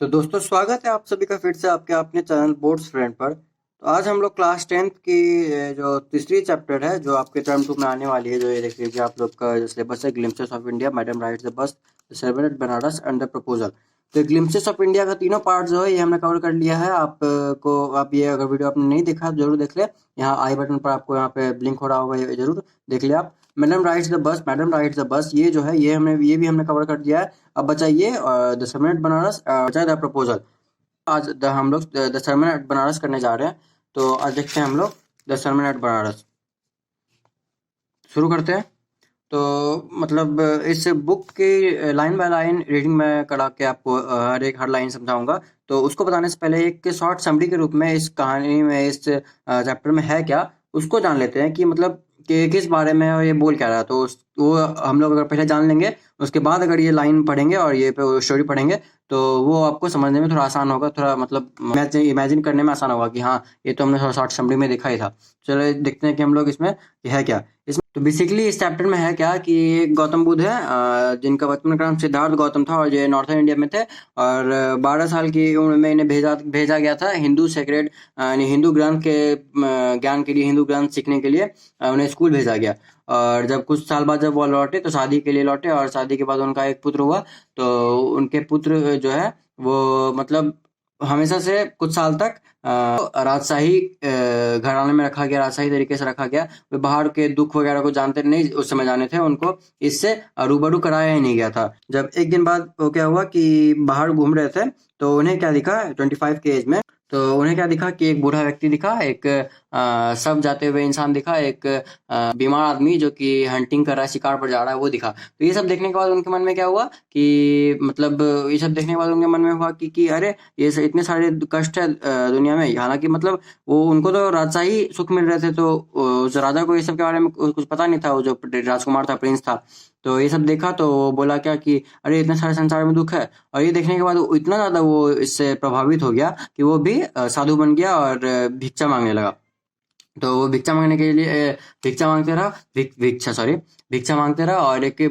तो दोस्तों स्वागत है आप सभी का फिर से आपके अपने चैनल बोर्ड्स फ्रेंड पर। तो आज हम लोग क्लास 10th की जो तीसरी चैप्टर है जो आपके टर्म 2 में आने वाली है, जो ये देख लीजिए आप लोग का जो सिलेबस है, glimpses of India, madam rights the bus, the servant Banaras and the proposal. तो ग्लिम्पसेस ऑफ इंडिया का तीनों पार्ट जो है ये हमने कवर कर लिया है। आप ये अगर वीडियो आपने नहीं देखा जरूर देख ले। यहाँ आई बटन पर आपको यहाँ पे ब्लिंक हो रहा होगा, ये जरूर देख ले आप। मैडम राइट्स द बस ये जो है ये भी हमने कवर कर दिया है। अब बचा ये द सर्वेंट बनारस, बचा द प्रपोजल। आज हम लोग द सर्मन एट बनारस करने जा रहे हैं। तो आज देखते हैं हम लोग द सर्मन एट बनारस। शुरू करते हैं। तो मतलब इस बुक की लाइन बाय लाइन रीडिंग में करा के आपको हर लाइन समझाऊंगा। तो उसको बताने से पहले एक शॉर्ट समरी के रूप में इस कहानी में, इस चैप्टर में है क्या, उसको जान लेते हैं कि मतलब कि किस बारे में ये बोल क्या रहा है। तो वो हम लोग अगर पहले जान लेंगे, उसके बाद अगर ये लाइन पढ़ेंगे और ये स्टोरी पढ़ेंगे तो वो आपको समझने में थोड़ा आसान होगा, थोड़ा मतलब इमेजिन करने में आसान होगा कि हाँ ये तो हमने थोड़ा शॉर्ट समरी में देखा ही था। चलो देखते हैं कि हम लोग इसमें है क्या। इसमें तो बेसिकली इस चैप्टर में है क्या कि एक गौतम बुद्ध है, जिनका बचपन का नाम सिद्धार्थ गौतम था और ये नॉर्थन इंडिया में थे। और 12 साल की उम्र में इन्हें भेजा गया था हिंदू सेक्रेड यानी हिंदू ग्रंथ के ज्ञान के लिए, हिंदू ग्रंथ सीखने के लिए उन्हें स्कूल भेजा गया। और जब कुछ साल बाद जब वो लौटे तो शादी के लिए लौटे, और शादी के बाद उनका एक पुत्र हुआ। तो उनके पुत्र जो है वो मतलब हमेशा से कुछ साल तक राजशाही घराने में रखा गया, राजशाही तरीके से रखा गया। वे बाहर के दुख वगैरह को जानते नहीं, उस समय जाने थे, उनको इससे रूबरू कराया ही नहीं गया था। जब एक दिन बाद वो क्या हुआ कि बाहर घूम रहे थे तो उन्हें क्या दिखा 25 के एज में, तो उन्हें क्या दिखा कि एक बूढ़ा व्यक्ति दिखा, एक सब जाते हुए इंसान दिखा, एक बीमार आदमी जो कि हंटिंग कर रहा है, शिकार पर जा रहा है, वो दिखा। तो ये सब देखने के बाद उनके मन में क्या हुआ कि मतलब ये सब देखने के बाद उनके मन में हुआ कि अरे इतने सारे कष्ट है दुनिया में। हालांकि मतलब वो उनको तो राजशाही सुख मिल रहे थे, तो उस राजा को ये सब के बारे में कुछ पता नहीं था। वो जो राजकुमार था, प्रिंस था, तो ये सब देखा तो वो बोला क्या कि अरे इतने सारे संसार में दुख है। और ये देखने के बाद वो इतना ज्यादा वो इससे प्रभावित हो गया कि वो भी साधु बन गया और भिक्षा मांगने लगा। तो वो भिक्षा मांगने के लिए भिक्षा मांगते रहा, भिक्षा मांगते रहा और एक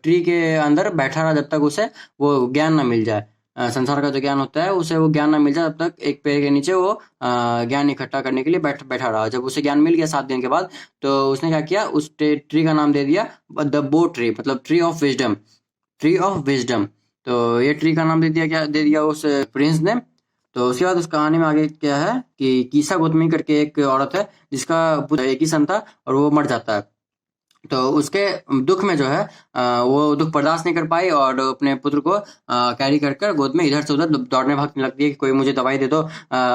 ट्री के अंदर बैठा रहा जब तक उसे वो ज्ञान ना मिल जाए। संसार का जो ज्ञान होता है उसे वो ज्ञान ना मिल जाए, तब तक एक पेड़ के नीचे वो ज्ञान इकट्ठा करने के लिए बैठा रहा। जब उसे ज्ञान मिल गया 7 दिन के बाद, तो उसने क्या किया, उस ट्री का नाम दे दिया द बो ट्री, मतलब tree of wisdom, tree of wisdom. तो ये ट्री का नाम दे दिया उस प्रिंस ने। तो उसके बाद उस कहानी में आगे क्या है कि कीसा गौतमी करके एक औरत है जिसका पुत्र एक ही सन था और वो मर जाता है। तो उसके दुख में जो है वो दुख बर्दाश्त नहीं कर पाई और अपने पुत्र को कैरी कर कर गोद में इधर से उधर दौड़ने भागने लगती है कि कोई मुझे दवाई दे दो,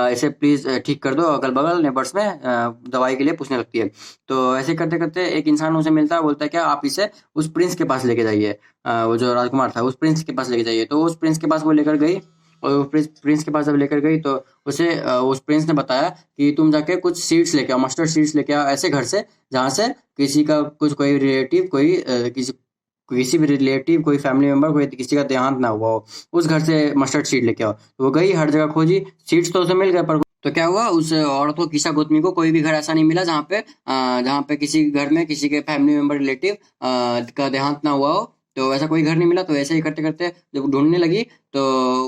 इसे प्लीज ठीक कर दो। अगल बगल नेबर्स में दवाई के लिए पूछने लगती है। तो ऐसे करते करते एक इंसान उसे मिलता है, बोलता है क्या आप इसे उस प्रिंस के पास लेके जाइए, वो जो राजकुमार था उस प्रिंस के पास लेके जाइए। तो उस प्रिंस के पास वो लेकर गई, और प्रिंस के पास जब लेकर गई तो उसे उस प्रिंस ने बताया कि तुम जाके कुछ सीड्स लेके आओ, मस्टर्ड सीड्स लेके आओ ऐसे घर से जहाँ से किसी का कुछ कोई रिलेटिव, किसी भी रिलेटिव, कोई फैमिली मेंबर, कोई किसी का देहांत ना हुआ हो, उस घर से मस्टर्ड सीड लेके आओ। तो वो गई, हर जगह खोजी, सीड्स तो उसे मिल गए, पर तो क्या हुआ, उस औरत को, किसा गौतमी को, कोई भी घर ऐसा नहीं मिला जहाँ पे किसी घर में किसी के फैमिली मेंबर, रिलेटिव का देहांत ना हुआ हो। तो ऐसा कोई घर नहीं मिला। तो ऐसे ही करते करते जब ढूंढने लगी तो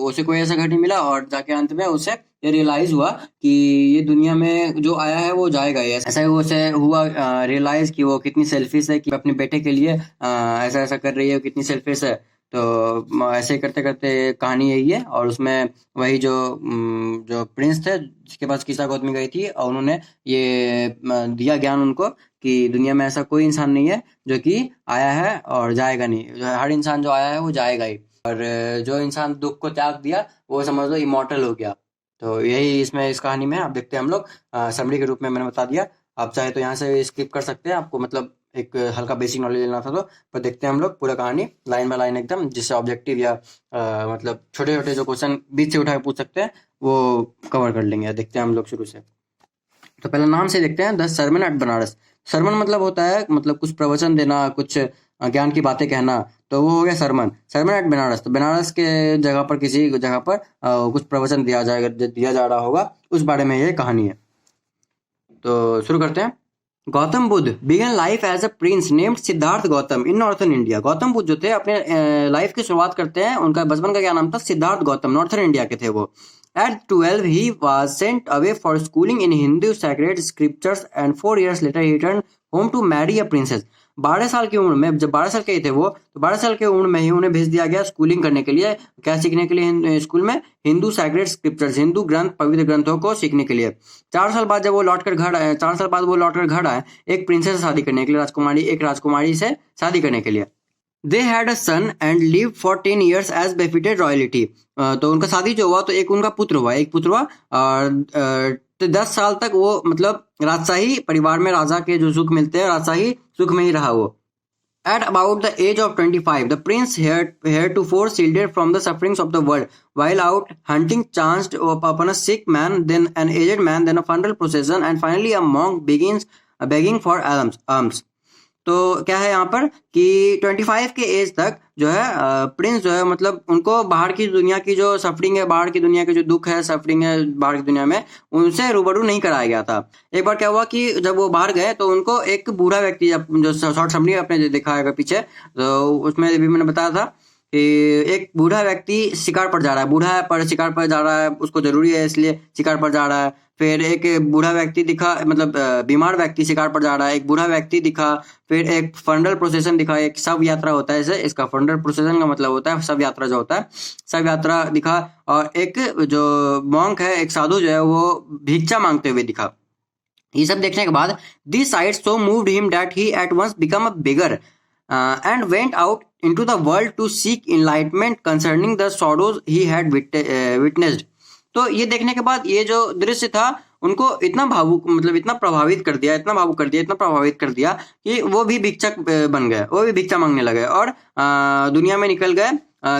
उसे कोई ऐसा घर नहीं मिला, और जाके अंत में उसे ये रियलाइज हुआ कि ये दुनिया में जो आया है वो जाएगा ही। ऐसा ही उसे हुआ रियलाइज कि वो कितनी सेल्फिश है, कि अपने बेटे के लिए ऐसा ऐसा कर रही है, कितनी सेल्फिश है। तो ऐसे करते करते कहानी यही है। और उसमें वही जो प्रिंस थे जिसके पास किसा गौतमी गई थी, और उन्होंने ये दिया ज्ञान उनको कि दुनिया में ऐसा कोई इंसान नहीं है जो कि आया है और जाएगा नहीं, हर इंसान जो आया है वो जाएगा ही। और जो इंसान दुख को त्याग दिया वो समझ लो इमॉर्टल हो गया। तो यही इसमें इस कहानी में आप देखते हैं हम लोग समरी के रूप में मैंने बता दिया। आप चाहे तो यहाँ से स्किप कर सकते हैं, आपको मतलब एक हल्का बेसिक नॉलेज लेना था तो। पर देखते हैं हम लोग पूरा कहानी लाइन बाय लाइन एकदम, जिससे ऑब्जेक्टिव या मतलब छोटे छोटे जो क्वेश्चन बीच से उठा के पूछ सकते हैं वो कवर कर लेंगे। देखते हैं हम लोग शुरू से। तो पहले नाम से देखते हैं, द सरमन एट बनारस। सरमन मतलब होता है मतलब कुछ प्रवचन देना, कुछ ज्ञान की बातें कहना, तो वो हो गया सरमन। सरमन एट बनारस, तो बनारस के जगह पर, किसी जगह पर कुछ प्रवचन दिया जा रहा होगा, उस बारे में ये कहानी है। तो शुरू करते हैं। Gautam Buddha began life as a prince named Siddhartha Gautam in northern India. Gautam Buddha जो थे अपने लाइफ की शुरुआत करते हैं, उनका बचपन का क्या नाम था? सिद्धार्थ गौतम, नॉर्थन इंडिया के थे वो। At 12 he was sent away for schooling in Hindu sacred scriptures and 4 years later he returned home to marry a princess. 12 साल की उम्र में, जब 12 साल के थे वो, तो 12 साल की उम्र में ही उन्हें भेज दिया गया स्कूलिंग करने के लिए। क्या सीखने के लिए स्कूल में? हिंदू सैक्रेड स्क्रिप्चर्स, हिंदू ग्रंथ, पवित्र ग्रंथों को सीखने के लिए। 4 साल बाद जब वो लौटकर घर आए, 4 साल बाद वो लौटकर घर आए एक प्रिंसेस से शादी करने के लिए, राजकुमारी, एक राजकुमारी से शादी करने के लिए। They had a son and live for 10 years as befitted royalty. तो उनका शादी जो हुआ तो एक उनका पुत्र हुआ, एक पुत्र हुआ, और तो 10 साल तक वो मतलब राजशाही परिवार में राजा के जो सुख मिलते हैं, राजशाही सुख में ही रहा वो। At about the age of 25, the prince heretofore shielded from the sufferings of the world, while out hunting chanced upon a sick man, then an aged man, then a funeral procession, and finally a monk begins begging for alms. तो क्या है यहाँ पर कि 25 के as तक जो है प्रिंस जो है, मतलब उनको बाहर की दुनिया की जो सफरिंग है, बाहर की दुनिया के जो दुख है, सफरिंग है बाहर की दुनिया में, उनसे रूबरू नहीं कराया गया था। एक बार क्या हुआ कि जब वो बाहर गए तो उनको एक बूढ़ा व्यक्ति, जो शॉर्ट समरी आपने जो देखा है पीछे, तो उसमें भी मैंने बताया था कि एक बूढ़ा व्यक्ति शिकार पर जा रहा है, बूढ़ा है पर शिकार पर जा रहा है, उसको जरूरी है इसलिए शिकार पर जा रहा है। फिर एक बूढ़ा व्यक्ति दिखा, मतलब बीमार व्यक्ति शिकार पर जा रहा है, एक बूढ़ा व्यक्ति दिखा। फिर एक फंडल प्रोसेशन दिखा, एक शव यात्रा होता है इसे, इसका फंडल प्रोसेशन का मतलब होता है शव यात्रा जो होता है, शव यात्रा दिखा। और एक जो मॉन्क है, एक साधु जो है, वो भिक्षा मांगते हुए दिखा। ये सब देखने के बाद this site so moved him that he at once become a bigger and went out into the world to seek enlightenment concerning the sorrows he had witnessed. तो ये देखने के बाद ये जो दृश्य था उनको इतना भावुक, मतलब इतना प्रभावित कर दिया, इतना भावुक कर दिया, इतना प्रभावित कर दिया कि वो भी भिक्षक बन गए, वो भी भिक्षा मांगने लगे और दुनिया में निकल गए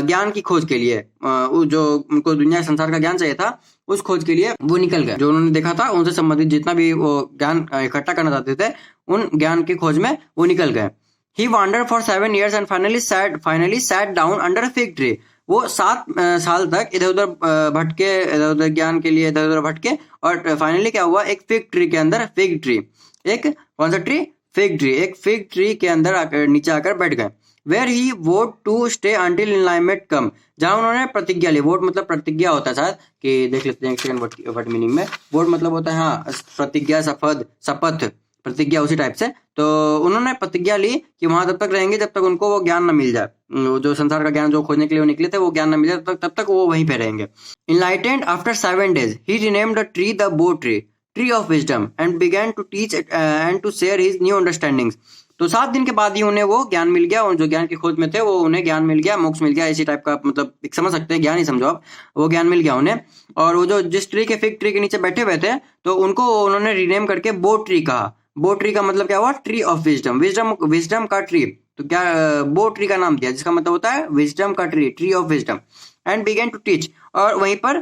ज्ञान की खोज के लिए। जो उनको दुनिया संसार का ज्ञान चाहिए था, उस खोज के लिए वो निकल गए। जो उन्होंने देखा था उनसे संबंधित जितना भी वो ज्ञान इकट्ठा करना चाहते थे, उन ज्ञान की खोज में वो निकल गए। He wandered for 7 years and finally sat down under a fig tree. वो 7 साल तक इधर उधर भटके, इधर उधर ज्ञान के लिए इधर उधर भटके, और फाइनली क्या हुआ? एक फिग ट्री के अंदर, फिग ट्री, एक कौन सा ट्री? फिग ट्री, एक फिग ट्री के अंदर आकर, नीचे आकर बैठ गए। Where he vowed to stay until enlightenment come, जहां उन्होंने प्रतिज्ञा ली। वोट मतलब प्रतिज्ञा होता है शायद, कि देख लेते हैं सेकंड वर्ड मीनिंग में। वोट मतलब होता है हाँ प्रतिज्ञा, शपथ, शपथ, प्रतिज्ञा उसी टाइप से। तो उन्होंने प्रतिज्ञा ली कि वहां तब तक रहेंगे जब तक उनको वो ज्ञान न मिल जाए, जो संसार का ज्ञान जो खोजने के लिए वो निकले थे, वो ज्ञान न मिल जाए तब तक वो वहीं पे रहेंगे। Enlightened after 7 days, he renamed the tree the Bo tree, tree of wisdom, and began to teach and to share his new understandings. तो 7 दिन के बाद ही उन्हें वो ज्ञान मिल गया, और जो ज्ञान की खोज में थे वो उन्हें ज्ञान मिल गया, मोक्ष मिल गया, इसी टाइप का, मतलब एक समझ सकते हैं, ज्ञान ही समझो आप, वो ज्ञान मिल गया उन्हें। और वो जो जिस ट्री के, फिग ट्री के नीचे बैठे हुए थे, तो उनको उन्होंने रीनेम करके बो ट्री कहा। बो ट्री का मतलब क्या हुआ? Tree of wisdom, wisdom, wisdom का ट्री। तो क्या बो ट्री का नाम दिया, जिसका मतलब होता है विजडम का tree, tree of wisdom. And began to teach, और वहीं पर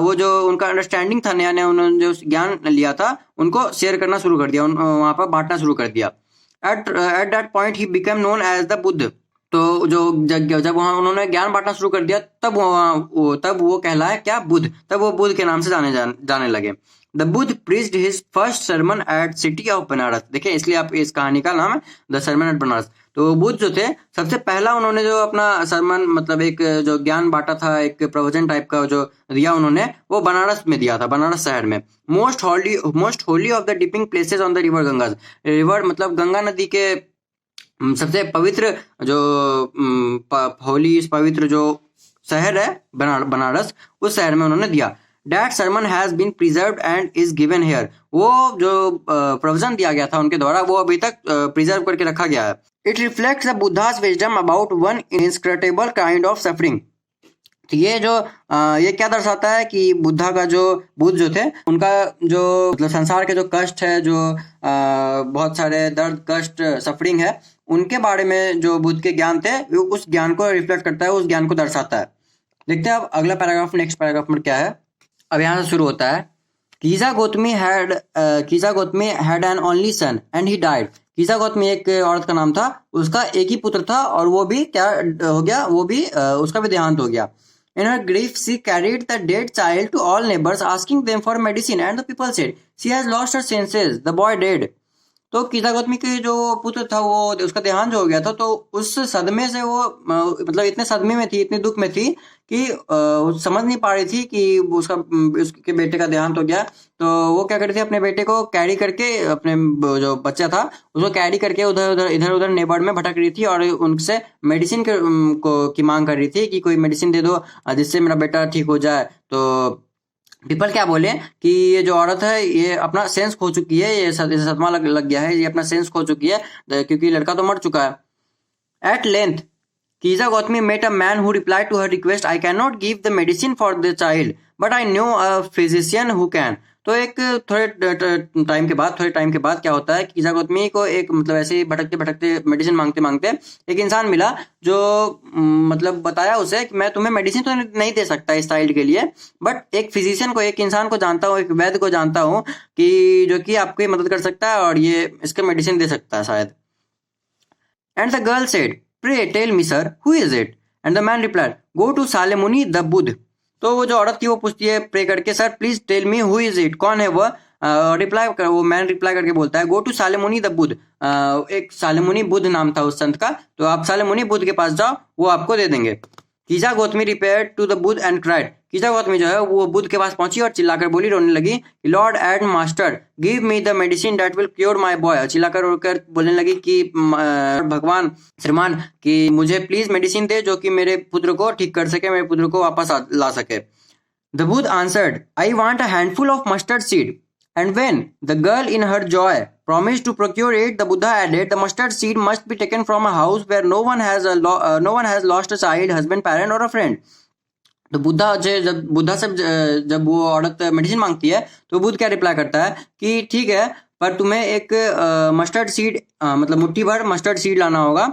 वो जो उनका अंडरस्टैंडिंग था, नया नया उन्होंने जो ज्ञान लिया था, उनको शेयर करना शुरू कर दिया, वहां पर बांटना शुरू कर दिया। At that point he became known as the Buddha. तो जो जब वहां उन्होंने ज्ञान बांटना शुरू कर दिया, तब वो कहलाया क्या? बुद्ध। तब वो बुद्ध के नाम से जाने लगे। The Buddha preached his first sermon at city of Banaras. देखिए, इसलिए आप इस कहानी का नाम है द सरमन एट बनारस। तो बुद्ध जो थे, सबसे पहला उन्होंने जो अपना सरमन, मतलब एक जो ज्ञान बांटा था, एक प्रवचन टाइप का जो दिया उन्होंने, वो बनारस में दिया था, बनारस शहर में। Most Holi of the dipping places on the river Ganga. River मतलब गंगा नदी के सबसे पवित्र जो होली, पवित्र जो शहर है बनारस, उस शहर में उन्होंने दिया। That sermon has been preserved and is given here. वो जो प्रवचन दिया गया था उनके द्वारा, वो अभी तक प्रिजर्व करके रखा गया है। It reflects the Buddha's wisdom about one inscrutable kind of suffering. तो ये जो ये क्या दर्शाता है कि बुद्धा का जो, बुद्ध जो थे, उनका जो मतलब संसार के जो कष्ट है, जो बहुत सारे दर्द, कष्ट, सफरिंग है, उनके बारे में जो बुद्ध के ज्ञान थे, उस ज्ञान को रिफ्लेक्ट करता है, उस ज्ञान को दर्शाता है। देखते हैं अब अगला पैराग्राफ, नेक्स्ट पैराग्राफ में क्या है। अब यहाँ से शुरू होता है। Kisa Gotami had an only son and he died. Kisa Gotami एक औरत का नाम था, उसका एक ही पुत्र था, और वो भी क्या हो गया? वो भी उसका भी देहांत हो गया। In her grief, she carried the dead child to all neighbors, asking them for medicine, and the people said, "She has lost her senses. The boy dead." तो कीता गौतमी के जो पुत्र था वो उसका देहांत हो गया था, तो उस सदमे से वो मतलब इतने सदमे में थी, इतने दुख में थी कि वो समझ नहीं पा रही थी कि उसके बेटे का देहांत हो गया। तो वो क्या करती थी, अपने बेटे को कैरी करके, अपने जो बच्चा था उसको कैरी करके उधर उधर इधर उधर नेबर्ड में भटक रही थी और उनसे मेडिसिन की मांग कर रही थी कि कोई मेडिसिन दे दो जिससे मेरा बेटा ठीक हो जाए। तो पीपल क्या बोले कि ये जो औरत है ये अपना सेंस खो चुकी है, ये इसे सदमा लग गया है, ये अपना सेंस खो चुकी है, क्योंकि लड़का तो मर चुका है। At length Kiza Gautami met a man who replied to her request, I cannot give the medicine for the child, but I know a physician who can. तो एक थोड़े टाइम के बाद क्या होता है, कीजा गौतमी को एक मतलब ऐसे ही भटकते भटकते मेडिसिन मांगते मांगते एक इंसान मिला जो मतलब बताया उसे कि मैं तुम्हें मेडिसिन तो नहीं दे सकता इस चाइल्ड के लिए, बट एक फिजिशियन को, एक इंसान को जानता हूँ, एक वैद्य को जानता हूँ कि जो कि आपकी मदद कर सकता है और ये इसका मेडिसिन दे सकता है शायद। And the girl said, Pray tell me, sir, who is it? And the man replied, Go to Salemuni the Buddh. तो वो जो औरत थी वो पूछती है प्रे करके, sir please tell me who is it, कौन है वह? वो मैन रिप्लाई करके बोलता है, go to Sakyamuni the Buddha. एक सालेमुनि बुद्ध नाम था उस संत का, तो आप सालेमुनि बुद्ध के पास जाओ, वो आपको दे देंगे। Kisa Gotami repaired to the Buddha and cried. Kisa Gotami जो है वो बुद्ध के पास पहुंची और चिल्लाकर बोली, रोने लगी, Lord and master give me the medicine that will cure my boy. चिल्लाकर रोकर बोलने लगी कि भगवान श्रीमान कि मुझे प्लीज मेडिसिन दे जो कि मेरे पुत्र को ठीक कर सके, मेरे पुत्र को वापस ला सके। The Buddha answered, I want a handful of mustard seed. And when the girl in her joy promised to procure it, the Buddha added, the mustard seed must be taken from a house where no one has lost a child, husband, parent or a friend. तो बुद्धा से जब वो औरत medicine मांगती है तो बुद्ध क्या reply करता है कि ठीक है, पर तुम्हें एक मस्टर्ड सीड मतलब मुट्ठी भर मस्टर्ड सीड लाना होगा।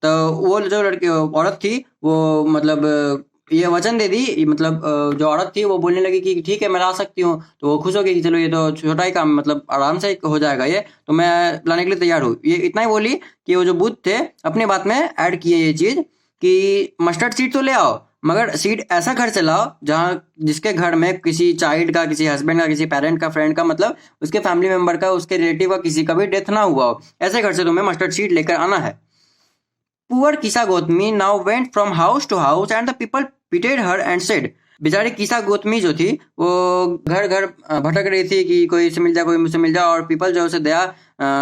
तो वो जो लड़की औरत थी वो मतलब ये वचन दे दी, मतलब जो औरत थी वो बोलने लगी कि ठीक है मैं ला सकती हूँ। तो वो खुश हो गई कि चलो ये तो छोटा ही काम, मतलब आराम से हो जाएगा ये, तो मैं लाने के लिए तैयार हूँ। ये इतना ही बोली कि वो जो बुद्ध थे अपने बात में ऐड किए ये चीज कि मस्टर्ड सीड तो ले आओ, मगर सीड ऐसा घर से लाओ जहाँ जिसके घर में किसी चाइल्ड का, किसी हस्बैंड का, किसी पेरेंट का, फ्रेंड का, मतलब उसके फैमिली मेंबर का, उसके रिलेटिव का, किसी का भी डेथ ना हुआ हो, ऐसे घर से तुम्हें मस्टर्ड सीड लेकर आना है। Poor Kisa Gautami now went from house to house and the people pitied her and said. बेचारी कीसा गौतमी जो थी वो घर घर भटक रही थी कि कोई से मिल जाए, कोई मुझसे मिल जाए, और पीपल जो उसे दया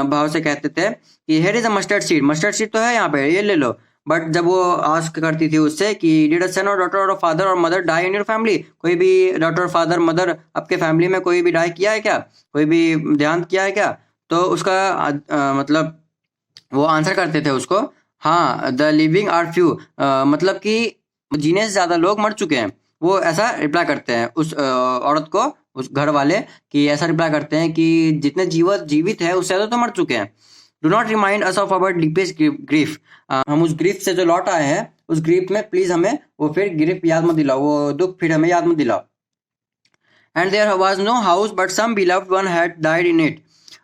भाव से कहते थे कि here is a mustard seed तो है यहाँ पे, ये ले लो। बट जब वो आस्क करती थी उससे कि डिड अ सन और डॉटर और फादर और mother die in your family, कोई भी डॉटर, फादर, मदर आपके फैमिली में कोई भी डाई किया है क्या, कोई भी देहांत किया है क्या? तो उसका मतलब वो आंसर करते थे उसको, हाँ द लिविंग आर फ्यू, मतलब कि जीने से ज्यादा लोग मर चुके हैं। वो ऐसा रिप्लाई करते हैं उस औरत को, उस घर वाले कि ऐसा रिप्लाई करते हैं कि जितने जीवित है उससे ज्यादा तो मर चुके हैं। Do not remind us of our deepest grief, हम उस ग्रीफ से जो लौट आए हैं उस ग्रीफ में प्लीज हमें वो फिर ग्रीफ याद मत दिलाओ, वो दुख फिर हमें याद मत दिलाओ। And there was no house but some beloved one had died in it,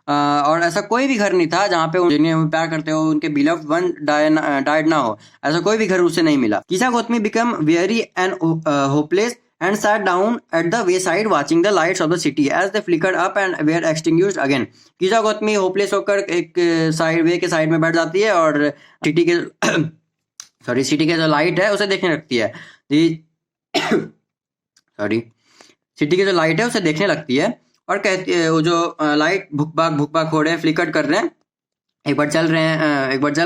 और ऐसा कोई भी घर नहीं था जहाँ पे जिन्हें प्यार करते हो उनके बिलव्ड वन डाइड ना हो, ऐसा कोई भी घर उसे नहीं मिला। Kisa Gotami became weary and hopeless and sat down at the wayside watching the lights of the city as they flickered up and were extinguished again. Kisa Gotami hopeless होकर एक वे के साइड में बैठ जाती है और सिटी के जो लाइट है उसे देखने लगती है। सिटी की जो लाइट है उसे देखने लगती है और कहती है, वो जो लाइट भुक हो रहे हैं, फ्लिकर्ड कर रहे हैं, एक बार जल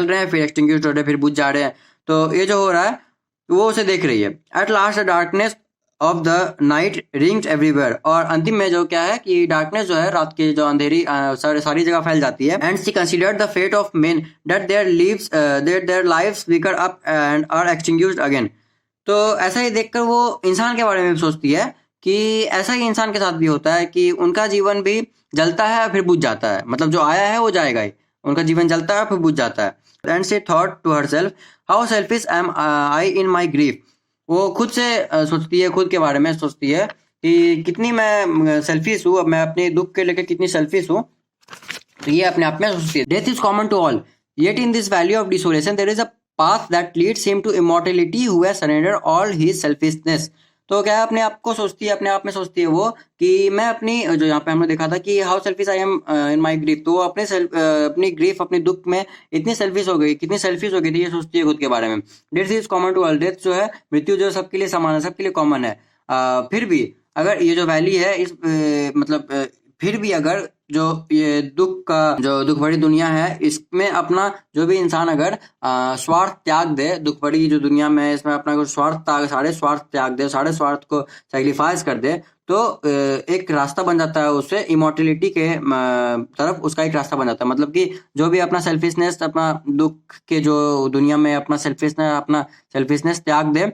रहे हैं फिर एक्सटिंग्विश्ड हो रहे हैं, फिर बुझ जा रहे हैं। तो ये जो हो रहा है वो उसे देख रही है। At last the darkness of the night ringed everywhere, और अंतिम में जो क्या है कि डार्कनेस जो है, रात की जो अंधेरी सारी जगह फैल जाती है। And she considered the fate of men that their lives flicker up and are extinguished again. तो ऐसा ही देखकर वो इंसान के बारे में सोचती है कि ऐसा ही इंसान के साथ भी होता है कि उनका जीवन भी जलता है फिर बुझ जाता है, मतलब जो आया है वो जाएगा ही, उनका जीवन जलता है फिर बुझ जाता है। And she thought to herself, how selfish am I in my grief. वो खुद से सोचती है, खुद के बारे में सोचती है कि कितनी मैं सेल्फिश हूँ, मैं अपने दुख के लेकर कितनी सेल्फिश हूँ। तो ये अपने आप में सोचती है। Death is common to all, yet in this valley of desolation there is a path that leads him to immortality who has surrendered all his selfishness. तो क्या है, अपने आप को सोचती है, अपने आप में सोचती है वो कि मैं अपनी, जो यहाँ पे हमने देखा था कि how selfish I am in my grief, तो वो अपने अपनी ग्रीफ, अपने दुख में इतनी सेल्फिश हो गई, कितनी सेल्फिश हो गई थी, ये सोचती है खुद के बारे में। Death is common to all, death जो है, मृत्यु जो है सबके लिए समान है, सबके लिए कॉमन है। फिर भी अगर ये जो वैली है इस मतलब फिर भी अगर जो ये दुख का, जो दुख भरी दुनिया है, इसमें अपना जो भी इंसान अगर स्वार्थ त्याग दे, दुख भरी जो दुनिया में है, इसमें अपना कुछ स्वार्थ सारे स्वार्थ त्याग दे, सारे स्वार्थ को सैक्रिफाइस कर दे, तो एक रास्ता बन जाता है उससे इमोर्टिलिटी के तरफ, उसका एक रास्ता बन जाता है। मतलब कि जो भी अपना सेल्फिशनेस, अपना दुख के जो दुनिया में अपना सेल्फिशनेस त्याग दे,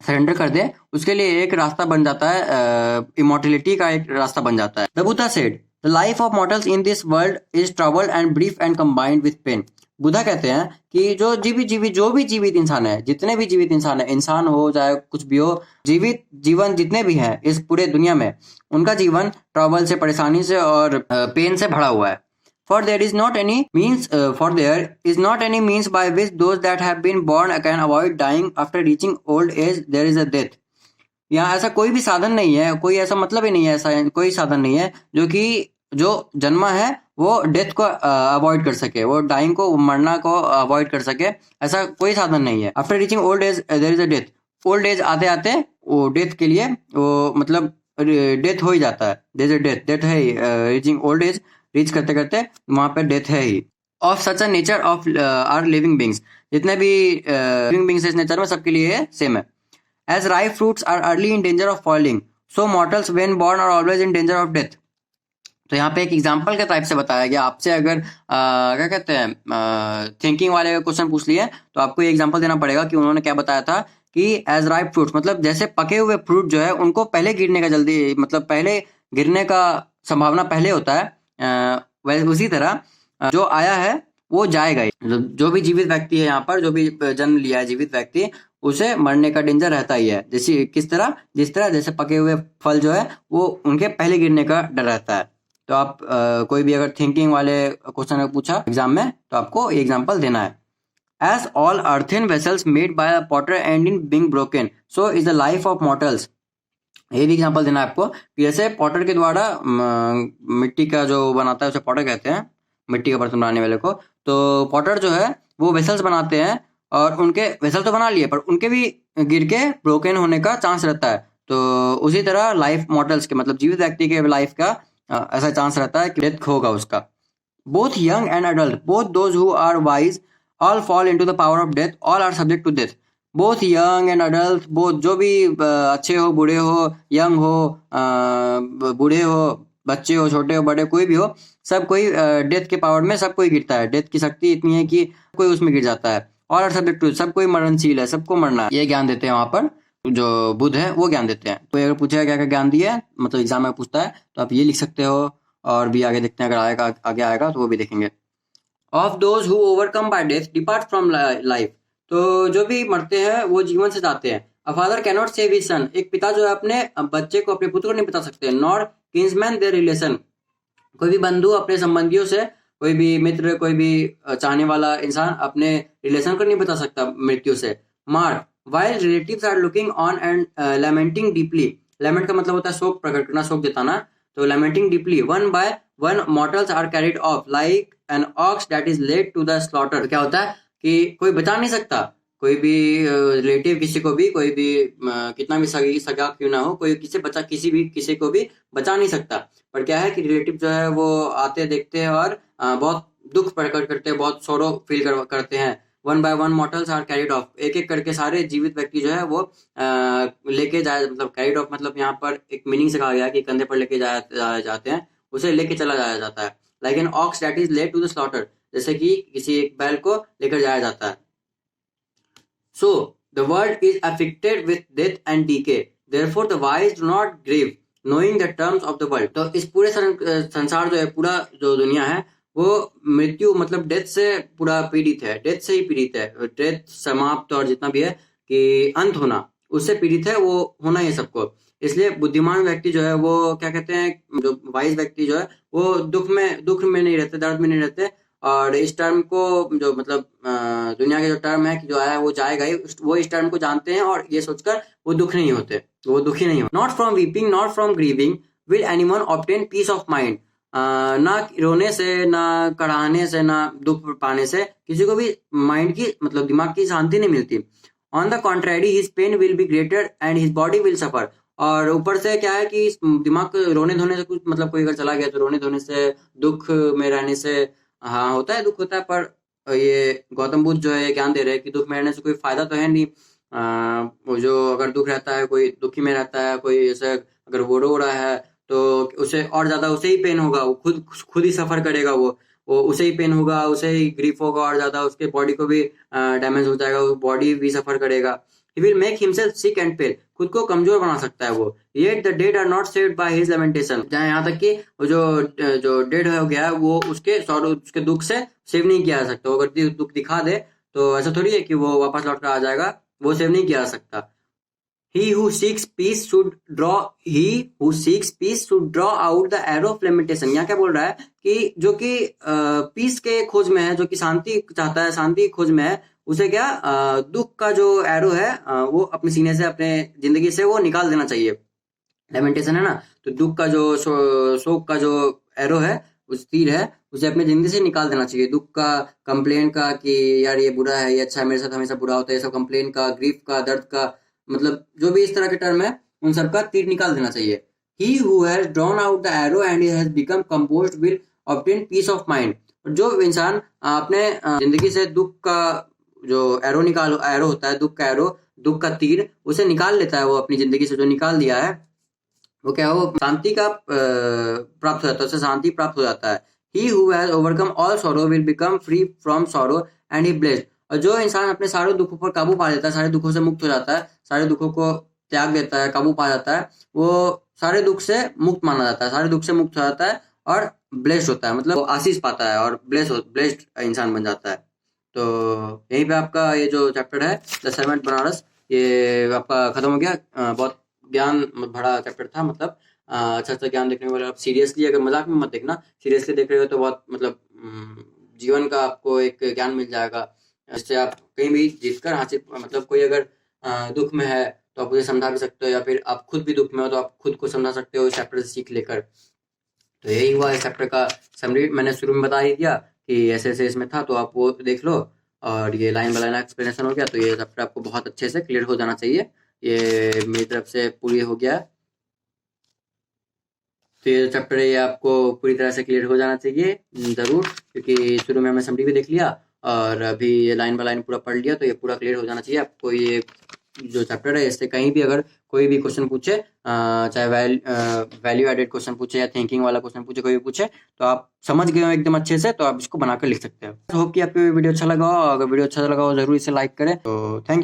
सरेंडर कर दे, उसके लिए एक रास्ता बन जाता है, इमोर्टिलिटी का एक रास्ता बन जाता है। The Buddha said the life of mortals in this world is troubled and brief and combined with pain. Buddha कहते हैं कि जो भी जीवित इंसान है, जितने भी जीवित इंसान है, इंसान हो चाहे कुछ भी हो, जीवित जीवन जितने भी हैं इस पूरे दुनिया में, उनका जीवन ट्रबल से, परेशानी से और पेन से भरा हुआ है। For there is not any means, for there is not any means by which those that have been born can avoid dying after reaching old age. There is a death. यहाँ ऐसा कोई भी साधन नहीं है, कोई ऐसा मतलब ही नहीं है, ऐसा कोई साधन नहीं है जो कि जो जन्मा है वो डेथ को अवॉइड कर सके, वो डाइंग को, मरना को अवॉइड कर सके, ऐसा कोई साधन नहीं है। After reaching old age there is a death. Old age आते आते वो डेथ के लिए, वो मतलब डेथ हो ही जाता है, there is a death, death है ही। रीचिंग ओल्ड एज, रीच करते करते वहां पे डेथ है ही। Of such a nature of our living beings, जितने भी लिविंग बींग्स इस नेचर में, सबके लिए सेम है। As ripe fruits are early in danger of falling, so mortals when born are always in danger of death. तो यहाँ पे एक एग्जाम्पल के टाइप से बताया गया। आपसे अगर क्या कहते हैं थिंकिंग वाले क्वेश्चन पूछ लिए, तो आपको ये एग्जाम्पल देना पड़ेगा कि उन्होंने क्या बताया था कि एज राइप फ्रूट्स, मतलब जैसे पके हुए फ्रूट जो है उनको पहले गिरने का जल्दी, मतलब पहले गिरने का संभावना पहले होता है, वैसे उसी तरह जो आया है वो जाएगा ही। जो भी जीवित व्यक्ति है यहाँ पर, जो भी जन्म लिया है जीवित व्यक्ति, उसे मरने का डेंजर रहता ही है। जैसे किस तरह, जिस तरह जैसे पके हुए फल जो है वो उनके पहले गिरने का डर रहता है। तो आप कोई भी अगर थिंकिंग वाले क्वेश्चन पूछा एग्जाम में, तो आपको ये एग्जाम्पल देना है। As all earthen vessels made by a potter end in being broken, so is the life of mortals. ये भी एग्जाम्पल देना है आपको कि जैसे पॉटर के द्वारा मिट्टी का जो बनाता है उसे पॉटर कहते हैं, मिट्टी का बर्तन बनाने वाले को। तो पॉटर जो है वो वेसल्स बनाते हैं, और उनके वेसल तो बना लिए, पर उनके भी गिर के ब्रोकन होने का चांस रहता है। तो उसी तरह लाइफ मॉर्टल्स के, मतलब जीवित व्यक्ति के लाइफ का ऐसा चांस रहता है कि डेथ होगा उसका। Both young and adult, both those who are wise, all fall into the power of death, all are subject to death. Both young and adult, both जो भी अच्छे हो, बूढ़े हो, यंग हो, बूढ़े हो, बच्चे हो, छोटे हो, बड़े, कोई भी हो, सब कोई डेथ के पावर में सब कोई गिरता है। डेथ की शक्ति इतनी है कि कोई उसमें गिर जाता है। ऑल आर सब्जेक्ट टू, सब कोई मरणशील है, सबको मरना है। ये ज्ञान देते हैं वहां पर जो बुद्ध है, वो ज्ञान देते हैं। तो अगर पूछेगा क्या क्या ज्ञान दिया है, मतलब एग्जाम में पूछता है, तो आप ये लिख सकते हो। और भी आगे देखते हैं, अगर आएगा, आगे आएगा तो वो भी देखेंगे। Of those who overcome bye death depart from life, तो जो भी मरते हैं वो जीवन से जाते हैं। A father can not save his son, एक पिता जो है अपने बच्चे को, अपने पुत्र को नहीं बता सकते। नॉर किन्समैन देयर रिलेशन, कोई भी बंधु अपने संबंधियों से, कोई भी मित्र, कोई भी चाहने वाला इंसान अपने रिलेशन को नहीं बता सकता मृत्यु से। Mark while relatives are looking on and lamenting deeply, lament का मतलब होता है शोक प्रकट करना, शोक जताना। तो lamenting deeply, one by one mortals are carried off like an ox that is led to the slaughter. क्या होता है कि कोई बचा नहीं सकता, कोई भी रिलेटिव किसी को भी, कोई भी कितना भी सगा क्यों ना हो, कोई किसी को भी बचा नहीं सकता। पर क्या है कि रिलेटिव जो है वो आते, देखते हैं और बहुत दुख प्रकट करते हैं, बहुत सोरो फील करते हैं। One by one mortals are carried off, एक एक करके सारे जीवित व्यक्ति जो है वो लेके जाए, मतलब कैरिड ऑफ मतलब यहाँ पर एक मीनिंग से कहा गया कि कंधे पर लेके जाते हैं, उसे लेके चला जाया जाता है। Like an ox that is led to the slaughter, जैसे कि किसी एक बैल को लेकर जाया जाता है। So the world is afflicted with death and decay. Therefore the wise do not grieve, knowing the terms of the world. तो इस पूरे संसार जो है, पूरा जो दुनिया है, वो मृत्यु मतलब डेथ से पूरा पीड़ित है, डेथ से ही पीड़ित है। डेथ समाप्त और जितना भी है कि अंत होना, उससे पीड़ित है, वो होना ही सबको। इसलिए बुद्धिमान व्यक्ति जो है वो क्या कहते हैं, जो वाइज व्यक्ति जो है वो दुख में नहीं रहते, दर्द में नहीं रहते, और इस टर्म को जो मतलब दुनिया के जो टर्म है कि जो आया है वो जाएगा ही, वो इस टर्म को जानते हैं और ये सोचकर वो दुखी नहीं हो। Not from weeping not from grieving will anyone obtain peace of mind. ना रोने से, ना कराहने से, ना दुख पाने से किसी को भी माइंड की मतलब दिमाग की शांति नहीं मिलती। On the contrary his pain will be greater and his body will suffer. और ऊपर से क्या है कि दिमाग रोने धोने से कुछ मतलब कोई अगर चला गया तो रोने धोने से, दुख में रहने से, हाँ होता है, दुख होता है, पर ये गौतम बुद्ध जो है ये ज्ञान दे रहे हैं कि दुख में रहने से कोई फायदा तो है नहीं। वो जो अगर दुख रहता है, कोई दुखी में रहता है, कोई ऐसे अगर वो रो रहा है तो उसे और ज्यादा उसे ही पेन होगा, वो खुद ही सफर करेगा, वो उसे ही पेन होगा, उसे ही ग्रीफ होगा और ज्यादा उसके बॉडी को भी डैमेज हो जाएगा, वो बॉडी भी सफर करेगा। He will make himself sick and pale, खुद को कमजोर बना सकता है वो। Yet the dead are not saved by his lamentation, जहाँ यहाँ तक कि वो जो डेड हो गया है वो उसके सॉरो, उसके दुख से सेव नहीं किया जा सकता। वो अगर दुख दिखा दे तो ऐसा थोड़ी है कि वो वापस लौट कर आ जाएगा, वो सेव नहीं किया जा सकता। He who seeks peace should draw out the arrow of lamentation। यहाँ क्या बोल रहा है कि जो कि पीस के खोज में है, जो कि शांति चाहता है, शांति की खोज में है, उसे क्या दुख का जो एरो है वो अपने सीने से, अपने जिंदगी से वो निकाल देना चाहिए। लेमेंटेशन है ना, तो दुख का जो शोक का जो एरो है, उस तीर है, उसे अपने जिंदगी से निकाल देना चाहिए। दुख का, कंप्लेन का कि यार ये बुरा है, ये अच्छा है, मेरे साथ हमेशा बुरा होता है, ये सब कंप्लेन का, ग्रीफ का, दर्द का, मतलब जो भी इस तरह के टर्म है उन सबका तीर निकाल देना चाहिए। He who has drawn out the arrow and has become composed will obtain peace of mind. जो इंसान अपने जिंदगी से दुख का जो एरो होता है, दुख का एरो, दुख का तीर उसे निकाल लेता है, वो अपनी जिंदगी से जो निकाल दिया है, वो क्या हो शांति का प्राप्त हो जाता है, उससे शांति प्राप्त हो जाता है। ही who has overcome all sorrow will become free from sorrow and he blessed. और जो इंसान अपने सारे दुखों पर काबू पा लेता है, सारे दुखों से मुक्त हो जाता है, सारे दुखों को त्याग देता है, काबू पा जाता है, वो सारे दुख से मुक्त माना जाता है, सारे दुख से मुक्त हो जाता है और ब्लेस्ड होता है, मतलब वो आशीष पाता है और ब्लेस्ड इंसान बन जाता है। तो यहीं पे आपका ये जो चैप्टर है द सर्वेंट बनारस, ये आपका खत्म हो गया। बहुत ज्ञान भरा चैप्टर था, मतलब अच्छा अच्छा ज्ञान देखने वाले। आप सीरियसली, अगर मजाक में मत देखना, सीरियसली देख रहे हो तो बहुत मतलब जीवन का आपको एक ज्ञान मिल जाएगा, जिससे आप कहीं भी जीत कर हासिल, मतलब कोई अगर दुख में है तो आप उसे समझा भी सकते हो, या फिर आप खुद भी दुख में हो तो आप खुद को समझा सकते हो इस चैप्टर से सीख लेकर। तो यही हुआ इस चैप्टर का समरी। मैंने शुरू में बता ही दिया कि ऐसे ऐसे इसमें था, तो आप वो देख लो। और ये लाइन बाय लाइन एक्सप्लेनेशन हो गया, तो ये चैप्टर आपको बहुत अच्छे से क्लियर हो जाना चाहिए। ये मेरी तरफ से पूरी हो गया। तो ये चैप्टर ये आपको पूरी तरह से क्लियर हो जाना चाहिए ज़रूर, क्योंकि शुरू में हमने समरी भी देख लिया और अभी ये लाइन बाय लाइन पूरा पढ़ लिया, तो ये पूरा क्लियर हो जाना चाहिए आपको। ये जो चैप्टर है इससे कहीं भी अगर कोई भी क्वेश्चन पूछे, चाहे वैल्यू एडेड क्वेश्चन पूछे या थिंकिंग वाला क्वेश्चन पूछे, कोई भी पूछे, तो आप समझ गए हो एकदम अच्छे से, तो आप इसको बनाकर लिख सकते हो। होप कि आपको वीडियो अच्छा लगा हो। अगर वीडियो अच्छा लगा हो जरूर इसे लाइक करें। तो थैंक यू।